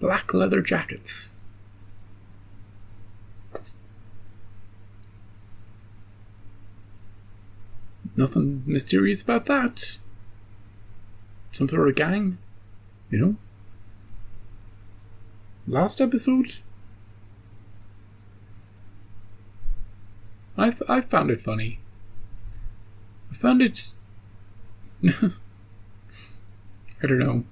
black leather jackets. Nothing mysterious about that. Some sort of gang, you know? Last episode, I found it funny. I found it... I don't know.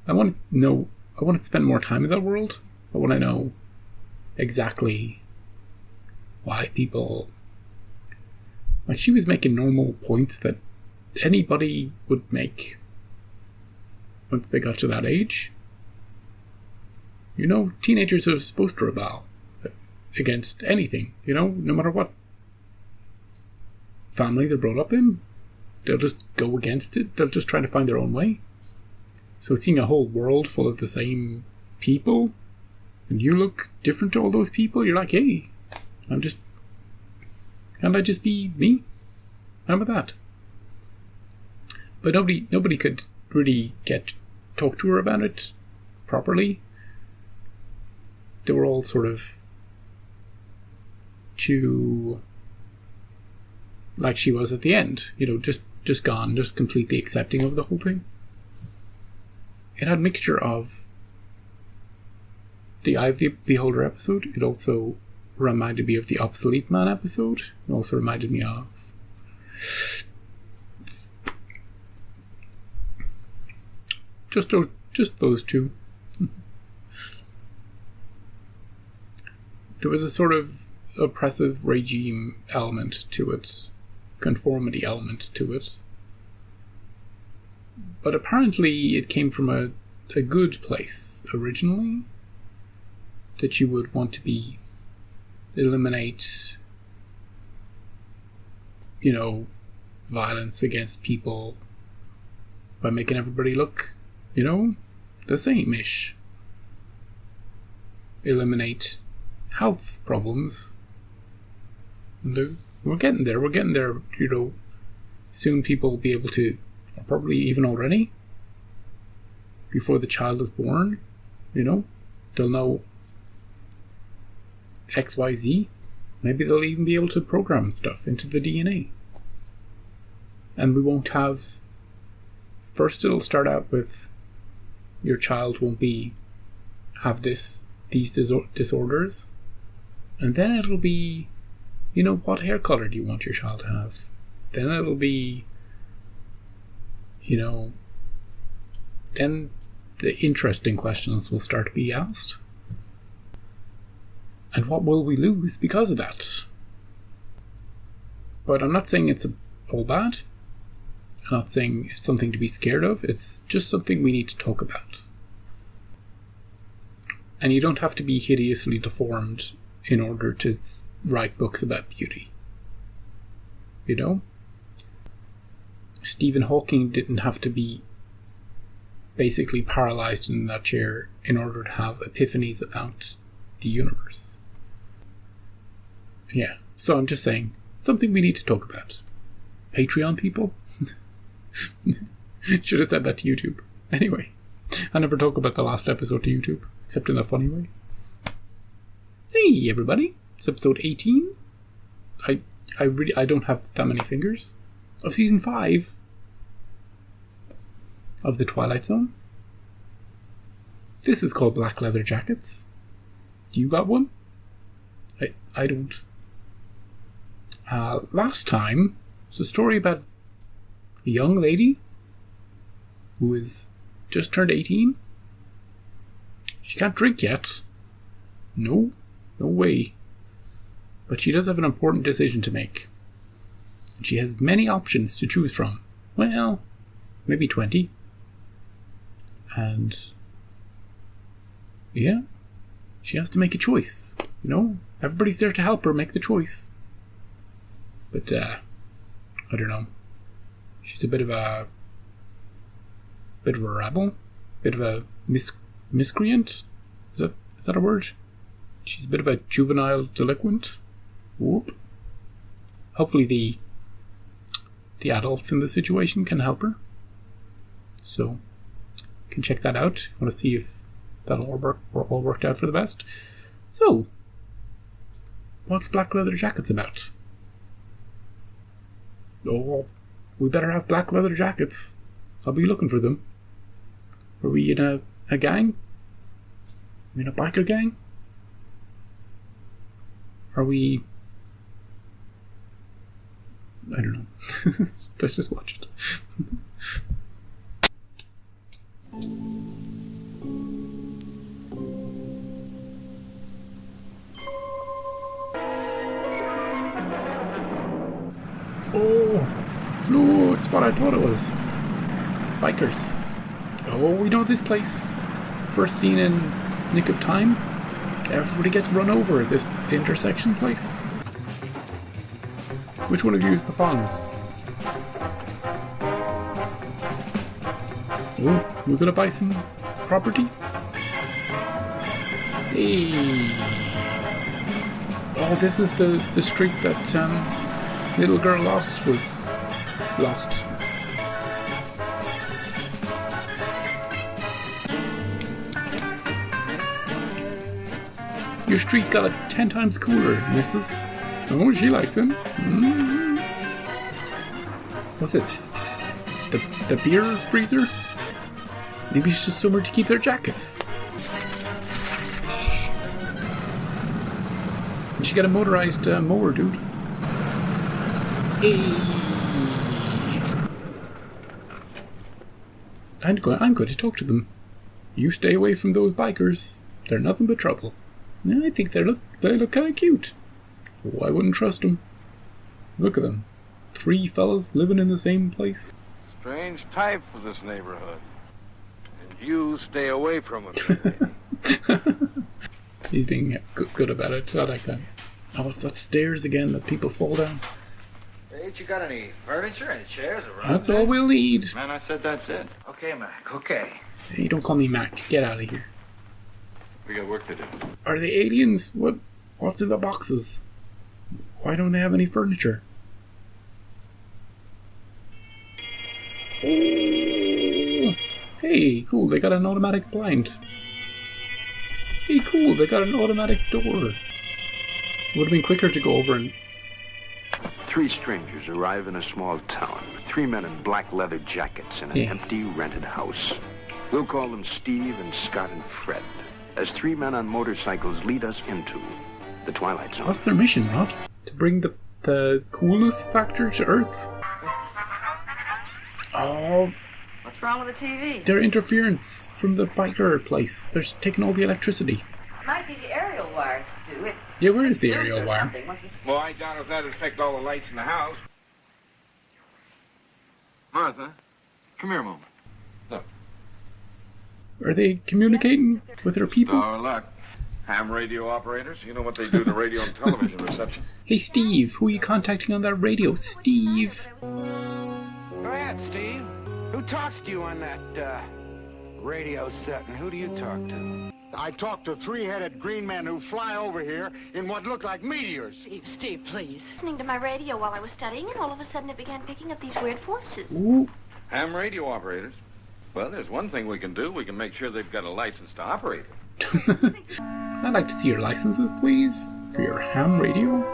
I want to spend more time in that world. I want to know exactly why people... Like, she was making normal points that anybody would make once they got to that age. You know, teenagers are supposed to rebel against anything, you know, no matter what family they're brought up in. They'll just go against it. They'll just try to find their own way. So seeing a whole world full of the same people, and you look different to all those people, you're like, hey, can't I just be me? How about that? But nobody could really talk to her about it properly. They were all sort of too like she was at the end, you know, just gone, just completely accepting of the whole thing. It had a mixture of the Eye of the Beholder episode. It also reminded me of the Obsolete Man episode. It also reminded me of just those two. There was a sort of oppressive regime element to it, conformity element to it. But apparently it came from a good place originally, that you would want to eliminate, you know, violence against people by making everybody look, you know, the same-ish. Eliminate health problems. And we're getting there, you know. Soon people will be able to, or probably even already, before the child is born, you know, they'll know XYZ. Maybe they'll even be able to program stuff into the DNA. And we won't have... First it'll start out with your child won't have these disorders. And then it'll be, you know, what hair color do you want your child to have? Then it'll be, you know, then the interesting questions will start to be asked. And what will we lose because of that? But I'm not saying it's all bad. I'm not saying it's something to be scared of. It's just something we need to talk about. And you don't have to be hideously deformed in order to write books about beauty. You know? Stephen Hawking didn't have to be basically paralyzed in that chair in order to have epiphanies about the universe. Yeah, so I'm just saying, something we need to talk about. Patreon people? Should have said that to YouTube. Anyway, I never talk about the last episode to YouTube, except in a funny way. Hey everybody, it's episode 18. I don't have that many fingers. Of season 5 of the Twilight Zone. This is called Black Leather Jackets. You got one? I don't. Last time, it's a story about a young lady who is just turned 18. She can't drink yet. No way. But she does have an important decision to make. And she has many options to choose from. Well, maybe 20. And yeah, she has to make a choice. You know, everybody's there to help her make the choice. But I don't know. She's a bit of a rebel, bit of a miscreant. Is that a word? She's a bit of a juvenile delinquent. Whoop. Hopefully the adults in the situation can help her. So you can check that out if you want to see if that all worked out for the best. So, what's Black Leather Jackets about? Oh, we better have black leather jackets. I'll be looking for them. Are we in a gang? In a biker gang? Are we... I don't know. Let's just watch it. Oh, no, it's what I thought it was. Bikers. Oh, we know this place. First seen in Nick of Time. Everybody gets run over at this intersection place. Which one of you is the Fonz? Oh, we're gonna buy some property? Hey. Oh, this is the street that little girl lost. Your street got it 10 times cooler, missus. Oh, she likes him. Mm-hmm. What's this? The beer freezer? Maybe it's just somewhere to keep their jackets. You should get a motorized mower, dude. Hey. I'm going to talk to them. You stay away from those bikers. They're nothing but trouble. I think they look kind of cute. Oh, I wouldn't trust them. Look at them. 3 fellas living in the same place. Strange type for this neighborhood. And you stay away from him. He's being good about it. I like that. Oh, it's that stairs again that people fall down. Ain't you got any furniture, any chairs around? That's all we'll need. Man, I said that's it. Okay, Mac, okay. Hey, don't call me Mac. Get out of here. We got work to do. Are they aliens? What's in the boxes? Why don't they have any furniture? Oh, hey, cool. They got an automatic blind. Hey, cool. They got an automatic door. It would have been quicker to go over and... 3 strangers arrive in a small town. 3 men in black leather jackets in an empty rented house. We'll call them Steve and Scott and Fred, as 3 men on motorcycles lead us into the Twilight Zone. What's their mission, Rod? To bring the coolness factor to Earth? Oh... What's wrong with the TV? Their interference from the biker place. They're taking all the electricity. Might be the aerial wires, Stu. Yeah, where is the aerial wire? Well, I doubt if that'd affect all the lights in the house. Martha, come here a moment. Look. Are they communicating with their people? Our luck. Ham radio operators, you know what they do to radio and television reception. Hey, Steve, who are you contacting on that radio? Steve! Go ahead, Steve. Who talks to you on that, radio set, and who do you talk to? I talked to 3-headed green men who fly over here in what look like meteors. Steve, please. Listening to my radio while I was studying, and all of a sudden it began picking up these weird voices. Ooh. Ham radio operators? Well, there's one thing we can do. We can make sure they've got a license to operate it. I'd like to see your licenses, please, for your ham radio.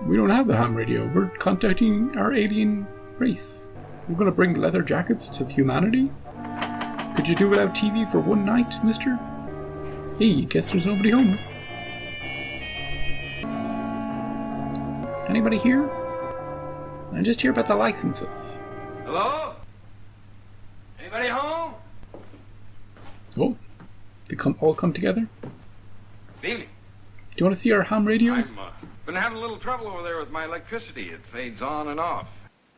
We don't have the ham radio. We're contacting our alien race. We're going to bring leather jackets to humanity. Could you do without TV for one night, mister? Hey, guess there's nobody home. Anybody here? I'm just here about the licenses. Hello? Anybody home? Oh, they all come together. Evening. Do you want to see our ham radio? I've been having a little trouble over there with my electricity. It fades on and off.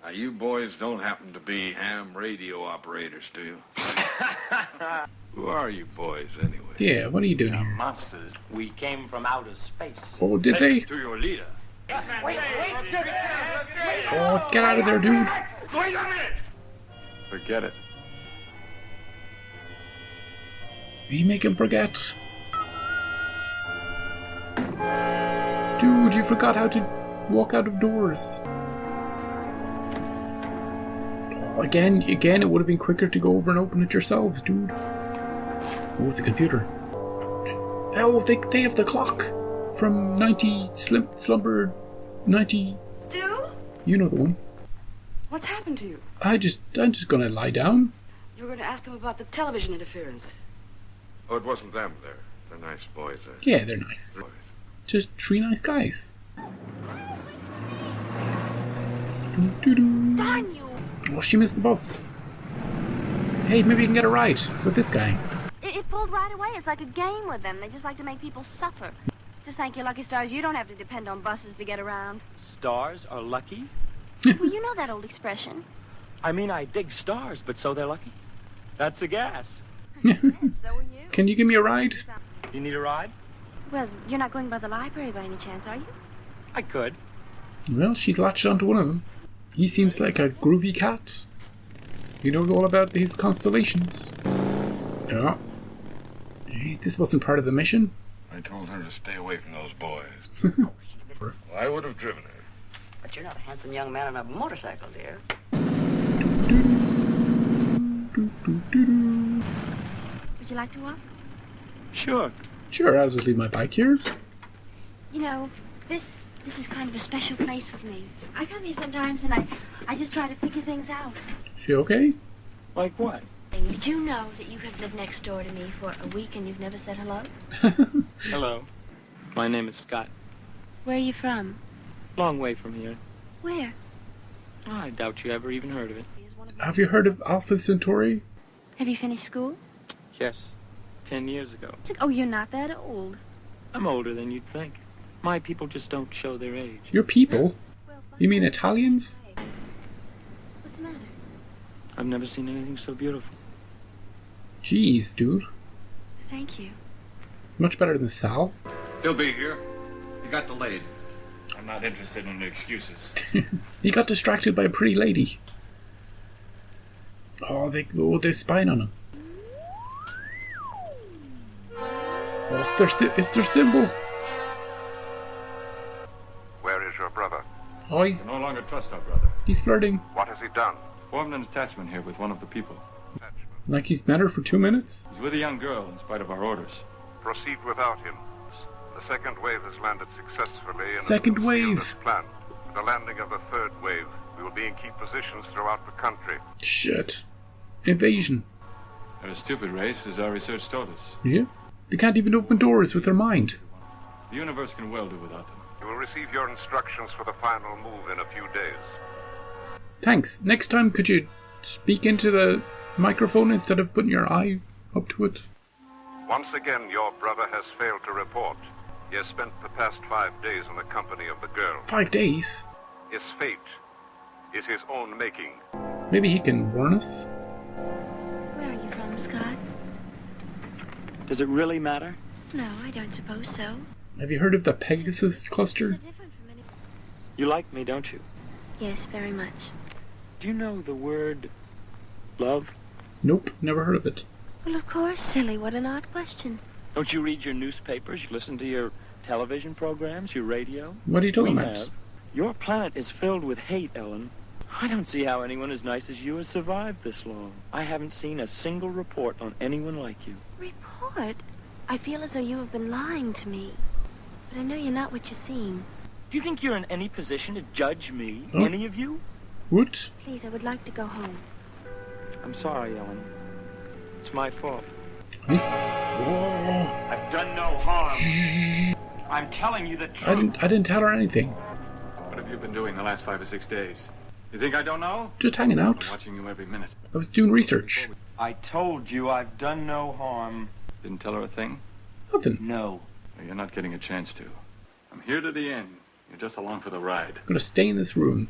Now, you boys don't happen to be ham radio operators, do you? Who are you boys, anyway? Yeah, what are you doing here? Monsters. We came from outer space. Oh, did they? To your leader. Wait. Oh, get out of there, dude. Wait a minute! Forget it. You make him forget. Dude, you forgot how to walk out of doors. Again, it would have been quicker to go over and open it yourselves, dude. Oh, it's a computer. Oh, they have the clock from 90 Slumber 90. Stu? You know the one. What's happened to you? I'm just gonna lie down. You were going to ask them about the television interference. Oh, it wasn't them. They're nice boys. Yeah, they're nice. Boys. Just three nice guys. Doo-doo-doo. Darn you! Oh, she missed the bus. Hey, maybe you can get a ride with this guy. It pulled right away. It's like a game with them. They just like to make people suffer. Just thank your lucky stars you don't have to depend on buses to get around. Stars are lucky? Well, you know that old expression. I mean, I dig stars, but so they're lucky. That's a gas. Yes, so are you. Can you give me a ride? You need a ride? Well, you're not going by the library by any chance, are you? I could. Well, she's latched onto one of them. He seems like a groovy cat. You know all about his constellations. Yeah. Hey, this wasn't part of the mission. I told her to stay away from those boys. Well, I would have driven her. But you're not a handsome young man on a motorcycle, dear. Would you like to walk? Sure. Sure, I'll just leave my bike here. You know, this is kind of a special place with me. I come here sometimes and I just try to figure things out. You okay? Like what? Did you know that you have lived next door to me for a week and you've never said hello? Hello. My name is Scott. Where are you from? Long way from here. Where? Oh, I doubt you ever even heard of it. Have you heard of Alpha Centauri? Have you finished school? Yes. 10 years ago. Oh, you're not that old. I'm older than you'd think. My people just don't show their age. Your people? You mean Italians? What's the matter? I've never seen anything so beautiful. Jeez, dude. Thank you. Much better than Sal. He'll be here. He got delayed. I'm not interested in excuses. He got distracted by a pretty lady. Oh, they're spying on him. Oh, it's their symbol. Where is your brother? Oh, he's No longer trust our brother. flirting. What has he done? Formed an attachment here with one of the people. Like he's met her for 2 minutes. He's with a young girl in spite of our orders. Proceed without him. The second wave has landed successfully. Second and we will seal wave. this plan. With the landing of the third wave, we will be in key positions throughout the country. Shit. Invasion. They're a stupid race, as our research told us. Yeah. They can't even open doors with their mind. The universe can well do without them. You will receive your instructions for the final move in a few days. Thanks. Next time, could you speak into the microphone instead of putting your eye up to it? Once again, your brother has failed to report. He has spent the past 5 days in the company of the girl. 5 days? His fate is his own making. Maybe he can warn us? Where are you from, Scott? Does it really matter? No, I don't suppose so. Have you heard of the Pegasus cluster? So different from any... You like me, don't you? Yes, very much. Do you know the word love? Nope, never heard of it. Well, of course, silly. What an odd question. Don't you read your newspapers? You listen to your television programs, your radio? What are you talking We about? have. Your planet is filled with hate, Ellen. I don't see how anyone as nice as you has survived this long. I haven't seen a single report on anyone like you. Report? I feel as though you have been lying to me. But I know you're not what you seem. Do you think you're in any position to judge me? Oh. Any of you? What? Please, I would like to go home. I'm sorry, Ellen. It's my fault. Whoa. I've done no harm. I'm telling you the truth. I didn't tell her anything. What have you been doing the last 5 or 6 days? You think I don't know? Just hanging out. I'm watching you every minute. I was doing research. I told you I've done no harm. Didn't tell her a thing? Nothing. No. Well, you're not getting a chance to. I'm here to the end. You're just along for the ride. I'm gonna stay in this room.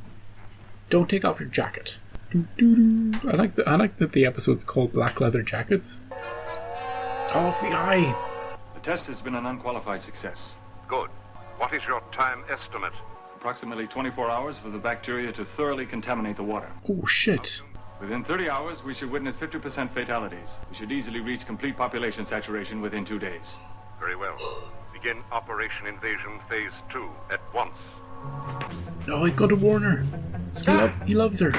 Don't take off your jacket. Doo-doo-doo. I like that the episode's called Black Leather Jackets. Oh, it's the eye. The test has been an unqualified success. Good. What is your time estimate? Approximately 24 hours for the bacteria to thoroughly contaminate the water. Oh shit. Within 30 hours, we should witness 50% fatalities. We should easily reach complete population saturation within 2 days. Very well. Begin Operation Invasion Phase 2 at once. Oh, he's going to warn her. He loves her.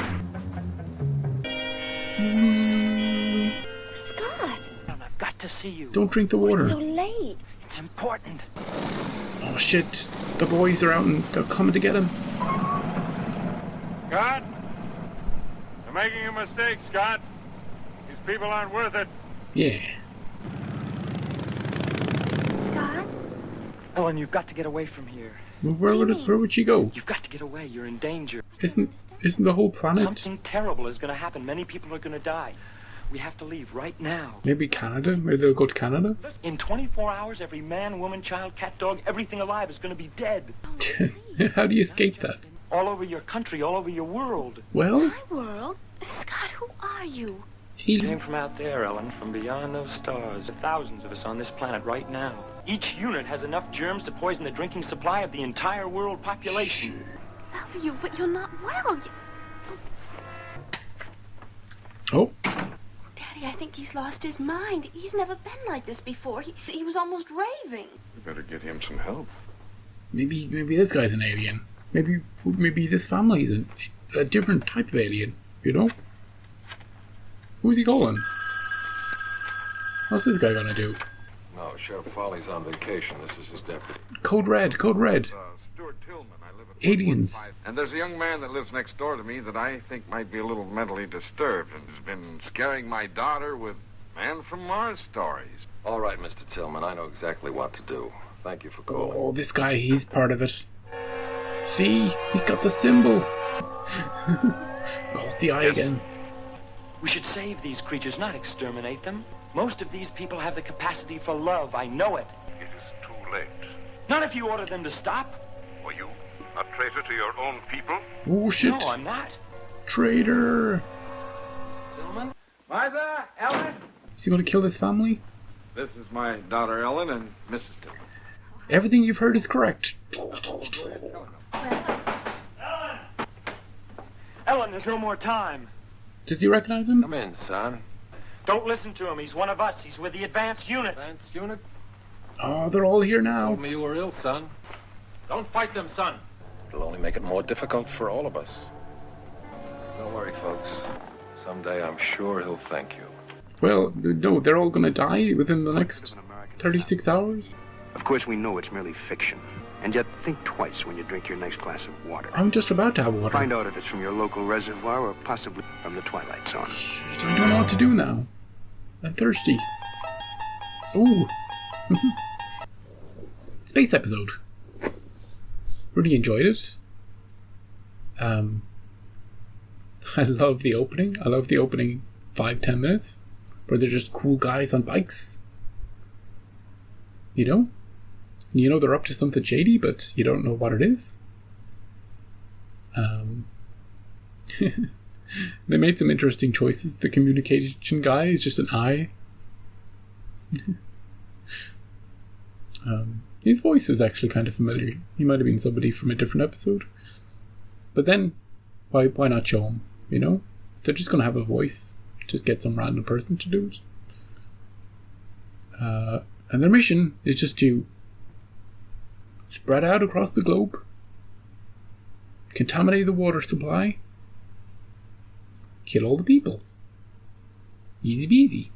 Scott! I've got to see you. Don't drink the water. So late. It's It's important. Oh shit, the boys are out and they're coming to get him. Scott? You're making a mistake, Scott. These people aren't worth it. Yeah. Scott? Ellen, you've got to get away from here. Well, where would she go? You've got to get away. You're in danger. Isn't the whole planet? Something terrible is going to happen. Many people are going to die. We have to leave right now. Maybe Canada? Maybe they'll go to Canada? In 24 hours, every man, woman, child, cat, dog, everything alive is going to be dead. How do you escape that? All over your country, all over your world. Well, My world? Scott, who are you? We came from out there, Ellen, from beyond those stars. There are thousands of us on this planet right now. Each unit has enough germs to poison the drinking supply of the entire world population. Love you, but you're not well. Oh. Daddy, I think he's lost his mind. He's never been like this before. He was almost raving. We better get him some help. Maybe this guy's an alien. Maybe this family's a different type of alien, you know? Who's he calling? What's this guy gonna do? No, Sheriff Foley's on vacation. This is his deputy. Code Red. Stuart Tillman. I live at Aliens. 115. And there's a young man that lives next door to me that I think might be a little mentally disturbed and has been scaring my daughter with Man from Mars stories. All right, Mr. Tillman, I know exactly what to do. Thank you for calling. Oh, this guy, he's part of it. See? He's got the symbol. Oh, it's the eye again. We should save these creatures, not exterminate them. Most of these people have the capacity for love. I know it. It is too late. Not if you order them to stop. Were you a traitor to your own people? Oh, shit. No, I'm not. Traitor. Tillman? Martha, Ellen? Is he going to kill this family? This is my daughter Ellen and Mrs. Tillman. Everything you've heard is correct. Ellen, there's no more time. Does he recognize him? Come in, son. Don't listen to him. He's one of us. He's with the advanced unit. Advanced unit? Oh, they're all here now. Told me you were ill, son. Don't fight them, son. It'll only make it more difficult for all of us. Don't worry, folks. Someday I'm sure he'll thank you. Well, no, they're all going to die within the next 36 hours. Of course, we know it's merely fiction. And yet, think twice when you drink your next glass of water. I'm just about to have water. Find out if it's from your local reservoir or possibly from the Twilight Zone. Shit, I don't know what to do now. I'm thirsty. Ooh. Space episode. Really enjoyed it. I love the opening. I love the opening 5-10 minutes where they're just cool guys on bikes. You know? You know they're up to something shady, but you don't know what it is. They made some interesting choices. The communication guy is just an eye. His voice was actually kind of familiar. He might have been somebody from a different episode. But then, why not show him? You know? If they're just going to have a voice, just get some random person to do it. And their mission is just to spread out across the globe, contaminate the water supply, kill all the people. Easy peasy.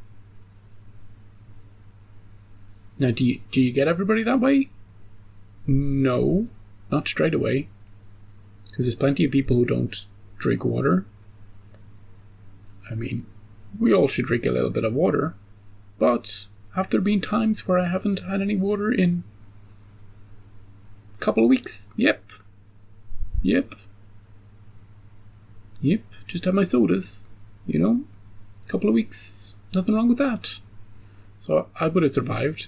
Now, do you get everybody that way? No, not straight away. Because there's plenty of people who don't drink water. I mean, we all should drink a little bit of water. But have there been times where I haven't had any water in a couple of weeks? Yep. Just have my sodas, you know? A couple of weeks. Nothing wrong with that. So I would have survived.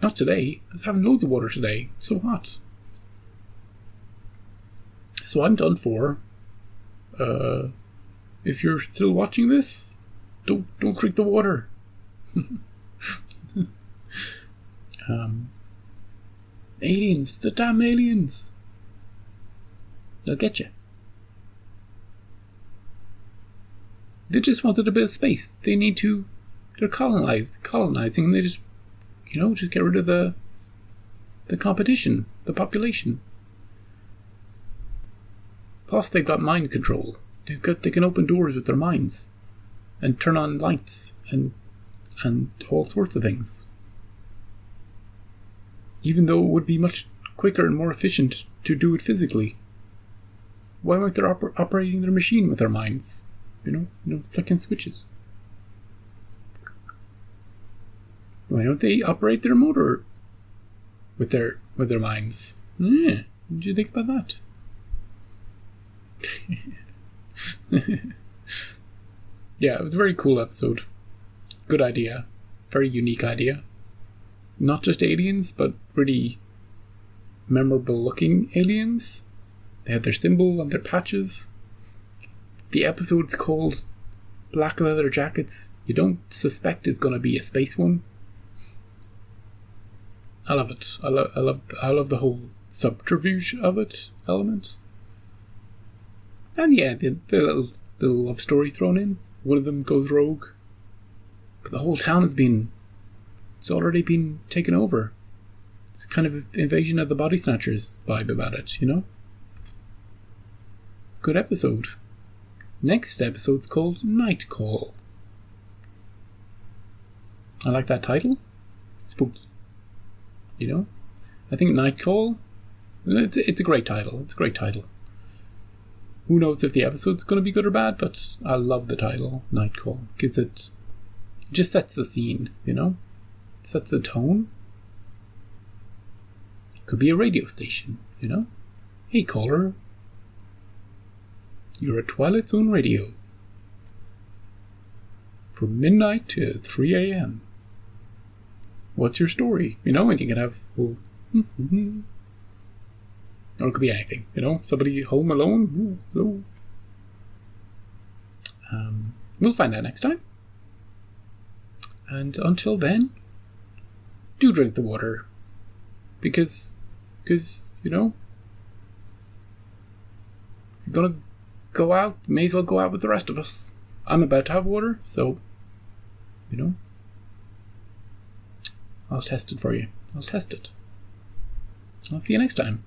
Not today. I was having loads of water today. So hot. So I'm done for. If you're still watching this, don't drink the water. Aliens, the damn aliens. They'll get you. They just wanted a bit of space. They're colonizing, and they just get rid of the competition, the population. Plus, they've got mind control. They can open doors with their minds, and turn on lights, and all sorts of things. even though it would be much quicker and more efficient to do it physically. Why aren't they operating their machine with their minds? Flicking switches. Why don't they operate their motor with their minds? Yeah, what do you think about that? Yeah, it was a very cool episode. Good idea. Very unique idea. Not just aliens, but really memorable looking aliens. They had their symbol on their patches. The episode's called Black Leather Jackets. You don't suspect it's going to be a space one. I love it. I love the whole subterfuge of it element. And yeah, the little love story thrown in. One of them goes rogue. But the whole town it's already been taken over. It's kind of invasion of the body snatchers vibe about it, Good episode. Next episode's called Night Call. I like that title. Spooky. I think Night Call, it's a great title. It's a great title. Who knows if the episode's going to be good or bad, but I love the title, Night Call, because it just sets the scene, sets the tone. Could be a radio station, Hey caller, you're at Twilight Zone Radio from midnight to 3 a.m. What's your story? And you can have, or it could be anything, somebody home alone. Hello. We'll find out next time. And until then, do drink the water. Because, if you're gonna go out, may as well go out with the rest of us. I'm about to have water, so, I'll test it for you. I'll test it. I'll see you next time.